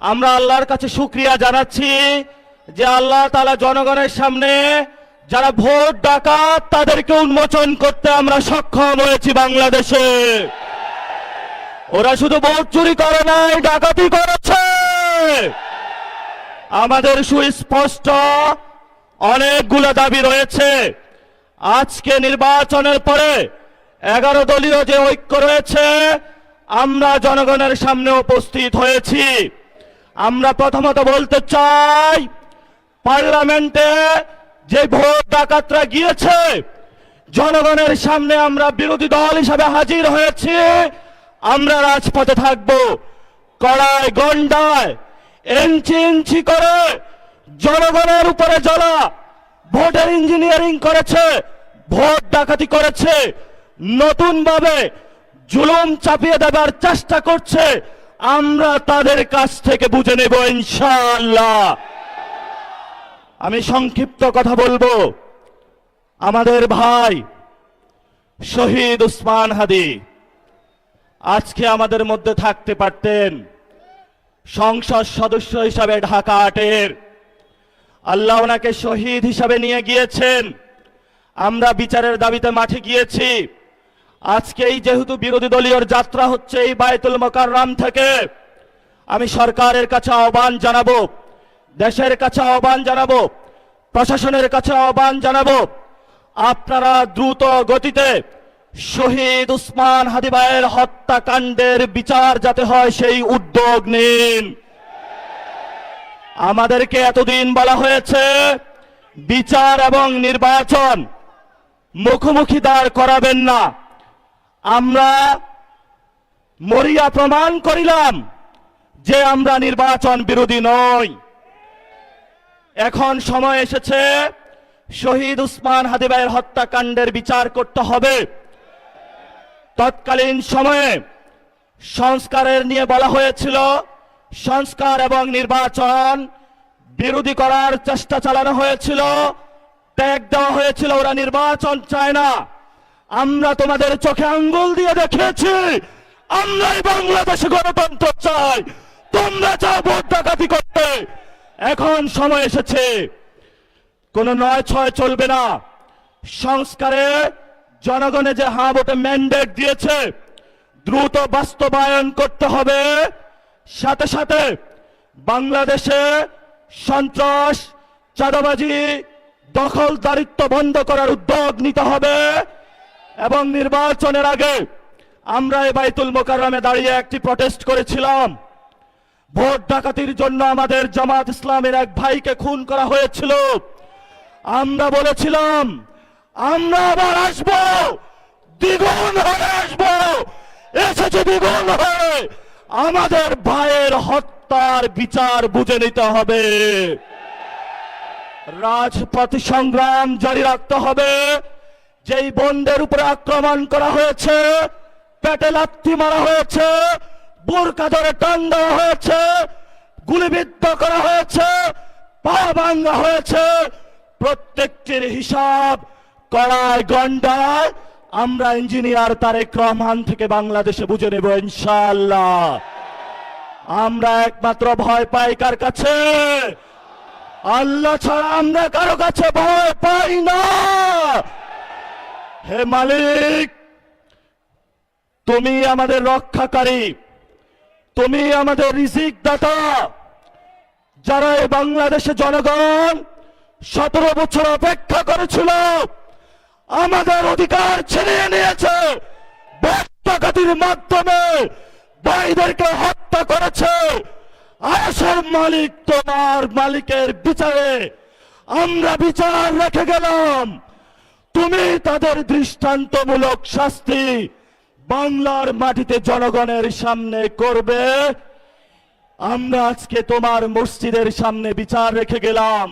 আমরা আল্লাহর কাছে শুকরিয়া জানাচ্ছি যে আল্লাহ তাআলা জনগণের সামনে যারা ভোট ডাকাত তাদেরকে উন্মোচন করতে আমরা সক্ষম হয়েছি। বাংলাদেশে ওরা শুধু ভোট চুরি করে নাই, ডাকাতি করেছে। আমাদের সুস্পষ্ট অনেকগুলো দাবি রয়েছে। আজকে নির্বাচনের পরে 11 দলীয় যে ঐক্য রয়েছে, আমরা জনগণের সামনে উপস্থিত হয়েছি। আমরা প্রথমত বলতে চাই, পার্লামেন্টে যে ভোট ডাকাতরা গিয়েছে, জনগণের সামনে আমরা বিরোধী দল হিসাবে হাজির হয়েছি। আমরা রাজপথে থাকব। কড়ায় গন্ডায় ইঞ্চি ইঞ্চি করে জনগণের উপরে যারা ভোটের ইঞ্জিনিয়ারিং করেছে, ভোট ডাকাতি করেছে, নতুন ভাবে জুলুম চাপিয়ে দেবার চেষ্টা করছে, আমরা তাদের কাছ থেকে বুঝে নেব ইনশাআল্লাহ। আমি সংক্ষিপ্ত কথা বলবো। আমাদের ভাই শহীদ উসমান হাদি আজকে আমাদের মধ্যে থাকতে পারতেন। সংসদ সদস্য হিসাবে ঢাকা 8-এর আল্লাহ ওনাকে শহীদ হিসাবে নিয়ে গিয়েছেন। আমরা বিচারের দাবিতে মাঠে গিয়েছি। আজকে এই যেহেতু বিরোধী দলীয় যাত্রা হচ্ছে এই বায়তুল মোকাররম থেকে, আমি সরকারের কাছে আহ্বান জানাবো, দেশের কাছে আহ্বান জানাবো, প্রশাসনের কাছে আহ্বান জানাবো, আপনারা দ্রুত গতিতে শহীদ উসমান হাদি ভাইয়ের হত্যাকাণ্ডের বিচার যাতে হয় সেই উদ্যোগ নিন। আমাদেরকে এতদিন বলা হয়েছে বিচার এবং নির্বাচন মুখোমুখি দাঁড় করাবেন না। আমরা মরিয়া প্রমাণ করিলাম যে আমরা নির্বাচন বিরোধী নই। এখন সময় এসেছে শহীদ উসমান হাদি ভাইয়ের হত্যাকাণ্ডের বিচার করতে হবে। তৎকালীন সময়ে সংস্কারের নিয়ে বলা হয়েছিল, সংস্কার এবং নির্বাচন বিরোধী করার চেষ্টা চালানো হয়েছিল, ট্যাগ দেওয়া হয়েছিল ওরা নির্বাচন চায় না। আমরা তোমাদের চোখে আঙ্গুল দিয়ে দেখিয়েছি আমরাই বাংলাদেশে গণতন্ত্র চাই, তোমরা চাও ভোট ডাকাতি করতে। এখন সময় এসেছে, কোন 9-6 চলবে না। সংস্কারে জনগণে যে হ্যাঁ ভোটে ম্যান্ডেট দিয়েছে দ্রুত বাস্তবায়ন করতে হবে। সাথে সাথে বাংলাদেশে সন্ত্রাস, চাঁদাবাজি, দখলদারিত্ব বন্ধ করার উদ্যোগ নিতে হবে। এবং নির্বাচনের আগে আমরা এই বায়তুল মোকাররমে দাঁড়িয়ে একটি প্রটেস্ট করেছিলাম। ভোট ডাকাতির জন্য আমাদের জামাত ইসলামের এক ভাইকে খুন করা হয়েছিল। আমরা বলেছিলাম আমরা আবার আসবো, দ্বিগুণ হয়ে আসবো, এসেছে দ্বিগুণ হয়ে। আমাদের ভাইয়ের হত্যার বিচার বুঝে নিতে হবে। রাজপথ সংগ্রাম জারি রাখতে হবে। যেই বোনদের উপরে আক্রমণ করা হয়েছে, পেটে লাথি মারা হয়েছে, বোরকা ধরে টান দেওয়া হয়েছে, গুলিবিদ্ধ করা হয়েছে, পা ভাঙা হয়েছে, প্রত্যেকটির হিসাব কড়ায় গন্ডায় আমরা ইঞ্জিনিয়ার তারেক রহমান থেকে বাংলাদেশে বুঝে নেব ইনশাআল্লাহ। আমরা একমাত্র ভয় পাই কার কাছে? আল্লাহ ছাড়া আমরা কারো কাছে ভয় পাই না। হে মালিক, তুমি আমাদের রক্ষাকারী, তুমি আমাদের রিজিক দাতা। যারা এই বাংলাদেশে জনগণ 17 বছর অপেক্ষা করেছিল, আমাদের অধিকার ছিনিয়ে নিয়েছে, ভোট ডাকাতির মাধ্যমে ভাইদেরকে হত্যা করেছে। আয়েশের মালিক তোমার মালিকের বিচারে আমরা বিচার রেখে গেলাম। তুমি তাদের দৃষ্টান্তমূলক শাস্তি বাংলার মাটিতে জনগণের সামনে করবে। আমরা আজকে তোমার মসজিদের সামনে বিচার রেখে গেলাম।